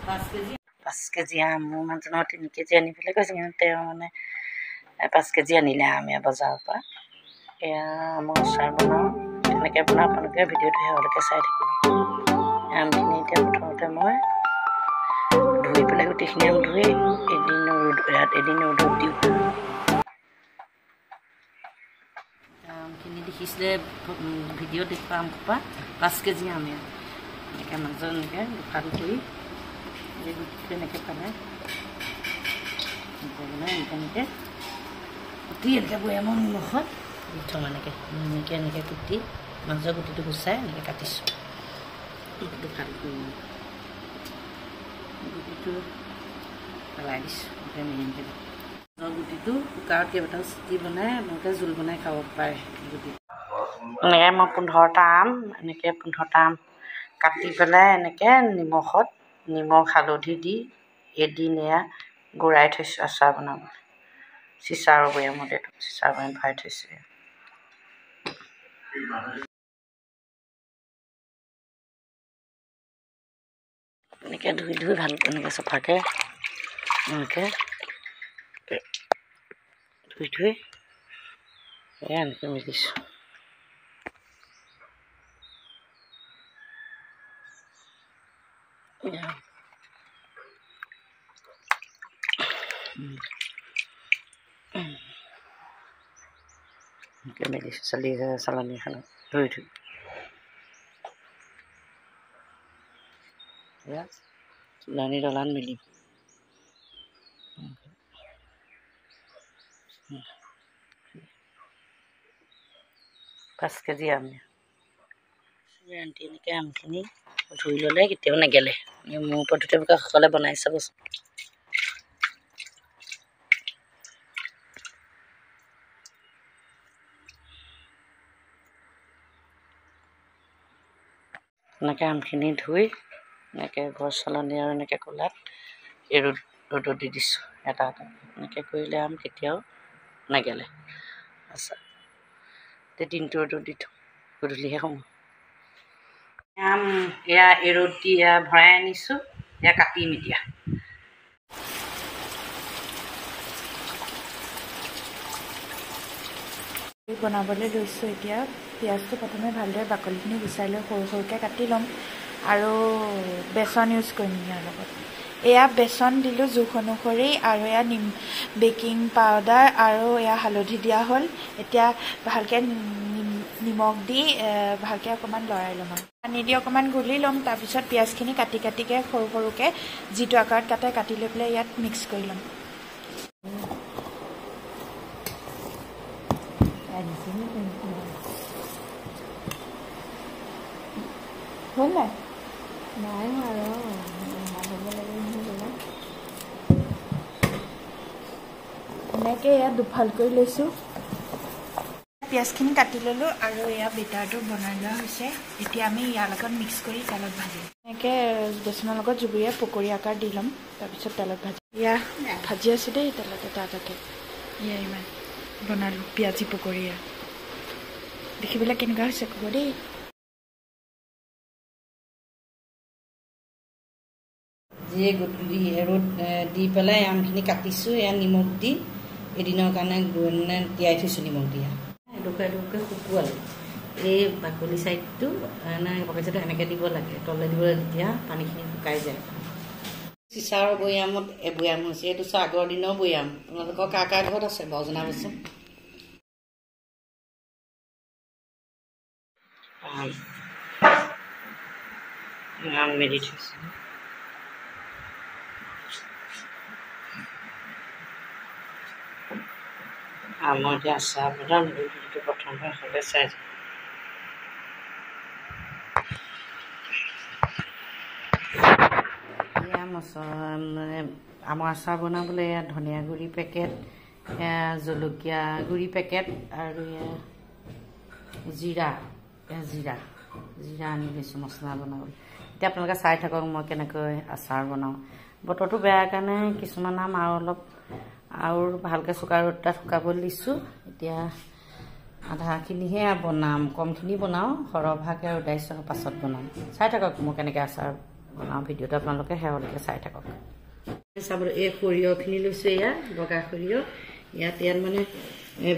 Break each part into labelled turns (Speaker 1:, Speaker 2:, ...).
Speaker 1: 5 KG আম মোৰ মানুহজনৰ 3 কেজি আনিবলৈ কৈছে কিন্তু তেওঁ মানে 5 কেজি আনিলে আম বজাৰৰ পৰা এয়া আমৰ আচাৰ বনাওঁ কেনেকৈ বনাওঁ আপোনালোকে ভিডিঅ'টো শেষলৈকে চাই থাকিব আমখিনি এতিয়া প্ৰথমতে মই ধুই পেলাই গোটেইখিনি আম ধুই এদিন ৰ'দত দিওঁ আমখিনি দেখিছিলে ভিডিঅ'ত দেখুৱা আম খোপা 5 কেজি আম এনেকৈ মাজত এনেকৈ দুফাল কৰি এনেকৈ পেলাই এনেকৈ কুটি এনেকৈ বৈয়ামৰ নিমখত দি থওঁ এনেকৈ কুটি মাজৰ গুটিটো গুচাই এনেকৈ কাটিছোঁ দুফাল কৰি গুটিটো পেলাই দিছোঁ এনেকৈ মাজৰ গুটিটো কুকাৰত কেইবাটাও চিটি বনাই আপোনালোকে জোল বনাই খাব পাৰে গুটি এনেকৈ মই 15টা আম এনেকৈ 15টা আম কাটি পেলাই এনেকৈ নিমখ হালধি দি এদিন এয়া গুড়াই থৈছোঁ আচাৰ বনাবলৈ চিচাৰৰ বৈয়ামত এইটো চিচাৰ বৈয়াম ভৰাই থৈছোঁ এনেকৈ ধুই ভাল এনেকৈ চফাকৈ এনেকৈ ধুই এয়া এনেকৈ মিলিছোঁ মেলিছোঁ চালনী এখনত ধুই এয়া চালনী ডলাত মেলিম 5 কেজি আম এনেকৈ আমখিনি ধুই ল'লে কেতিয়াও নেগেলে মোৰ পদ্ধতিবোৰকে সকলে বনাই চাবচোন এনেকৈ আমখিনি ধুই এনেকৈ ঘৰ চালনী আৰু এনেকৈ কোলাত এই ৰ'দত দি দিছোঁ এটা এনেকৈ কৰিলে আম কেতিয়াও নেগেলে আচ্ছা এতিয়া দিনটো ৰ'দত দি থওঁ গধূলিহে সময় আম এয়া এই ৰ'দ দি ভৰাই আনিছোঁ এয়া কাটিম এতিয়া
Speaker 2: বনাবলৈ লৈছোঁ এতিয়া পিঁয়াজটো প্ৰথমে ভালদৰে বাকলিখিনি গুচাই লৈ সৰু সৰুকৈ কাটি ল'ম আৰু বেচন ইউজ কৰিম ইয়াৰ লগত এয়া বেচন দিলোঁ জোখ অনুসৰি আৰু এয়া বেকিং পাউডাৰ আৰু এয়া হালধি দিয়া হ'ল এতিয়া ভালকৈ নিমখ দি ভালকৈ অকণমান লৰাই ল'ম পানী দি অকণমান গুলি ল'ম তাৰপিছত পিঁয়াজখিনি কাটিকৈ সৰু সৰুকৈ যিটো আকাৰত কাটি লৈ পেলাই ইয়াত মিক্স কৰি ল'ম হ'ল নাই আৰু এনেকৈ এয়া দুফাল কৰি লৈছোঁ পিঁয়াজখিনি কাটি ল'লোঁ আৰু এয়া বেটাৰটো বনাই লোৱা হৈছে এতিয়া আমি ইয়াৰ লগত মিক্স কৰি তেলত ভাজিম এনেকৈ বেচনৰ লগত জুবুৰীয়া পকৰী আকাৰ দি ল'ম তাৰপিছত তেলত ভাজিম এয়া ভাজি আছোঁ দেই তেলতে তাতে এয়া ইমান বনালোঁ পিঁয়াজি পকৰী দেখিবলৈ কেনেকুৱা হৈছে ক'ব দেই
Speaker 1: যিয়ে গধূলি ৰ'দ দি পেলাই আমখিনি কাটিছোঁ এয়া নিমখ দি এদিনৰ কাৰণে তিয়াই থৈছোঁ নিমখ দিয়া এডোখৰ শুকুৱালোঁ এই বাকলি চাইডটো বাকলিটো এনেকৈ দিব লাগে তলে দিব তেতিয়া পানীখিনি শুকাই যায় চিচাৰৰ বৈয়ামত বৈয়াম হৈছে এইটো আগৰ দিনৰ বৈয়াম আপোনালোকৰ কাৰ ঘৰত আছে বাৰু জনাবচোন আম মেলি থৈছোঁ আমৰ এতিয়া আচাৰ বনাম ভিডিঅ'টো প্ৰথমবাৰ হ'লে চাই মানে আমৰ আচাৰ বনাবলৈ এয়া ধনিয়া গুড়ি পেকেট জলকীয়া গুড়ি পেকেট আৰু জিৰা আনি লৈছোঁ মছলা বনাবলৈ এতিয়া আপোনালোকে চাই থাকক মই কেনেকৈ আচাৰ বনাওঁ বতৰটো বেয়া কাৰণে কিছুমান আম আৰু ভালকৈ চোকা ৰ'দ তাত শুকাবলৈ দিছোঁ এতিয়া আধাখিনিহে বনাম কমখিনি বনাওঁ সৰহভাগে আৰু দাইছোঁ পাছত বনাম চাই থাকক মই কেনেকৈ আচাৰ বনাওঁ ভিডিঅ'টো আপোনালোকে শেহলৈকে চাই থাকক চাবলৈ এই সৰিয়হখিনি লৈছোঁ এয়া বগা সৰিয়হ ইয়াত মানে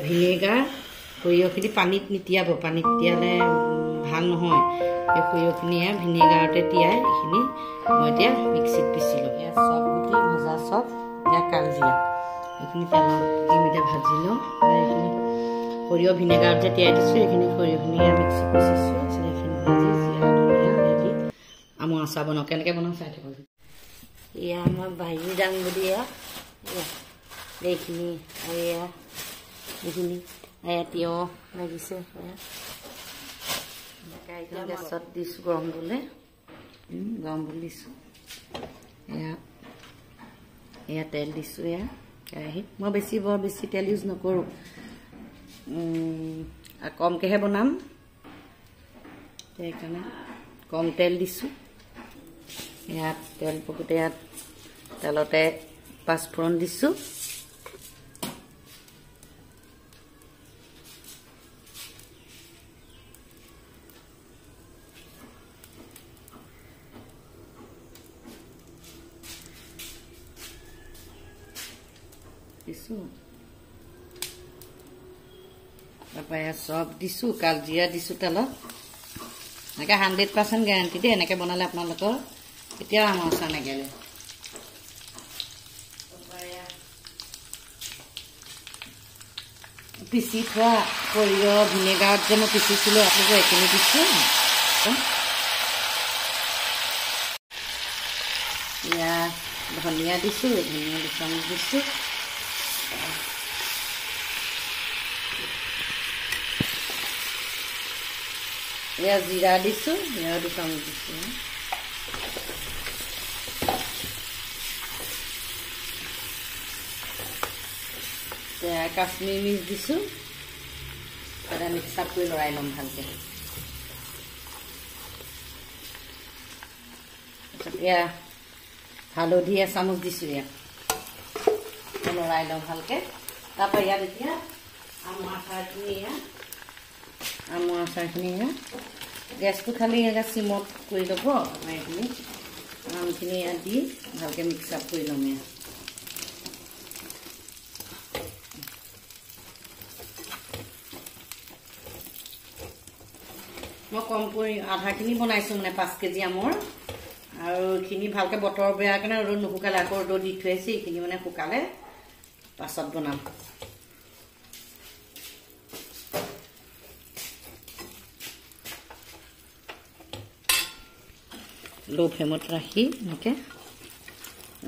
Speaker 1: ভিনেগাৰ সৰিয়হখিনি পানীত নিতিয়াব পানীত তিয়ালে ভাল নহয় এই সৰিয়হখিনি ভিনেগাৰতে তিয়াই এইখিনি মই এতিয়া মিক্সিত পিচিলোঁ এয়া চব গুটি ভজা চব এয়া কালজিৰা এইখিনি তেলত দি মিঠাই ভাজি লওঁ এইখিনি সৰিয়হ ভিনেগাৰত যে তিয়াই দিছোঁ এইখিনি সৰিয়হখিনি মিক্সিত পিচিছোঁ এইখিনি ভাজি জিৰা ধনিয়া দি আমৰ আচাৰ বনাওঁ কেনেকৈ বনাওঁ চাই থাকক এয়া আমাৰ বাহিৰ দাংবডি এইখিনি আৰু এইখিনি তিয়হ লাগিছে গেছত দিছোঁ গৰম বুলি দিছোঁ এয়া তেল দিছোঁ কেৰাহীত মই বৰ বেছি তেল ইউজ নকৰোঁ কমকৈহে বনাম সেইকাৰণে কম তেল দিছোঁ ইয়াত তেল পকোতে ইয়াত তেলতে পাঁচফোৰণ দিছোঁ তাৰপৰা ইয়াত চব দিছোঁ কালজিৰা দিছোঁ তেলত এনেকৈ 100% গেৰাণ্টি দেই এনেকৈ বনালে আপোনালোকৰ কেতিয়াও আমৰ আচাৰ নেগেলে পিচি থোৱা সৰিয়হ ভিনেগাৰত যে মই পিচিছিলোঁ আপোনালোকে এইখিনি দিছোঁ এয়া ধনিয়া দিছোঁ ধনিয়া দুচামুচ দিছোঁ এয়া জিৰা দিছোঁ জিৰা দুচামুচ দিছোঁ কাশ্মীৰ মিৰ্চ দিছোঁ তাতে মিক্স আপ কৰি লৰাই ল'ম ভালকৈ এয়া হালধি এচামুচ দিছোঁ ইয়াত লৰাই লওঁ ভালকৈ তাৰপৰা ইয়াত এতিয়া আমৰ আচাৰখিনি গেছটো খালি চিমত কৰি ল'ব এইখিনি আমখিনি ইয়াত দি ভালকৈ মিক্স আপ কৰি ল'ম ইয়াত মই কম আধাখিনি বনাইছোঁ মানে 5 কেজি আমৰ আৰু এইখিনি ভালকৈ বতৰ বেয়া কাৰণে ৰ'দত নুশুকালে আকৌ ৰ'দত দি থৈ আহিছে এইখিনি মানে শুকালে পাছত বনাম লো ফ্লেমত ৰাখি এনেকৈ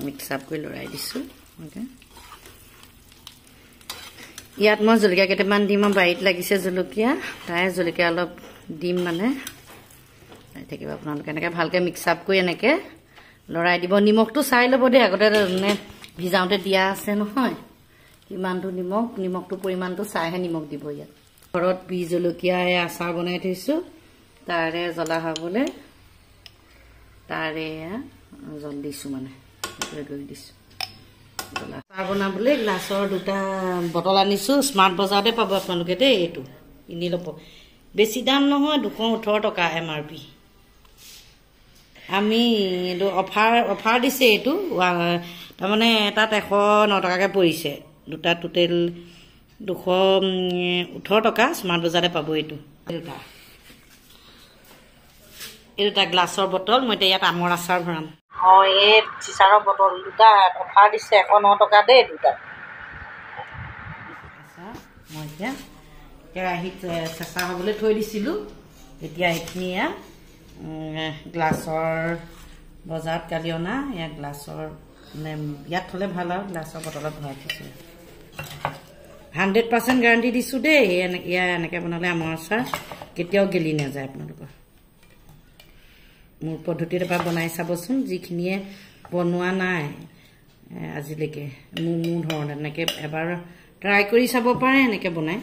Speaker 1: মিক্স আপ কৰি লৰাই দিছোঁ এনেকৈ ইয়াত মই জলকীয়া কেইটামান দিম আৰু বাৰীত লাগিছে জলকীয়া তাই জলকীয়া অলপ দিম মানে থাকিব আপোনালোকে এনেকৈ ভালকৈ মিক্স আপ কৰি এনেকৈ লৰাই দিব নিমখটো চাই ল'ব দেই আগতে মানে ভিজাওঁতে দিয়া আছে নহয় কিমানটো নিমখটো পৰিমাণটো চাইহে নিমখ দিব ইয়াত ঘৰত বি জলকীয়া আচাৰ বনাই থৈছোঁ তাৰে জ্বলা খাবলৈ তাৰে জল দিছোঁ মানে দৈ দিছোঁ জ্বলা আচাৰ বনাবলৈ গ্লাছৰ 2টা বটল আনিছোঁ স্মাৰ্ট বজাৰতে পাব আপোনালোকে দেই এইটো কিনি ল'ব বেছি দাম নহয় 218 টকা MRP আমি এইটো অফাৰ দিছে এইটো তাৰমানে এটাত 109 টকাকৈ পৰিছে 2টা টোটেল 218 টকা স্মাৰ্ট বজাৰতে পাব এইটো এটা গ্লাছৰ বটল মই এতিয়া ইয়াত আমৰ আচাৰ ভৰাম এই চিচাৰৰ বটল 2টা অফাৰ দিছে 109 টকা দেই 2টা মই এতিয়া কেৰাহীত চেঁচা হ'বলৈ থৈ দিছিলোঁ এতিয়া এইখিনি গ্লাছৰ বজাৰত কালি অনা ইয়াত গ্লাছৰ মানে ইয়াত থ'লে ভাল আৰু গ্লাছৰ বটলত ভৰাই থৈছোঁ 100% গেৰাণ্টি দিছোঁ দেই এনেকৈ বনালে আমৰ আচাৰ কেতিয়াও গেলি নাযায় আপোনালোকৰ মোৰ পদ্ধতিত এবাৰ বনাই চাবচোন যিখিনিয়ে বনোৱা নাই আজিলৈকে মোৰ ধৰণে এনেকৈ এবাৰ ট্ৰাই কৰি চাব পাৰে এনেকৈ বনাই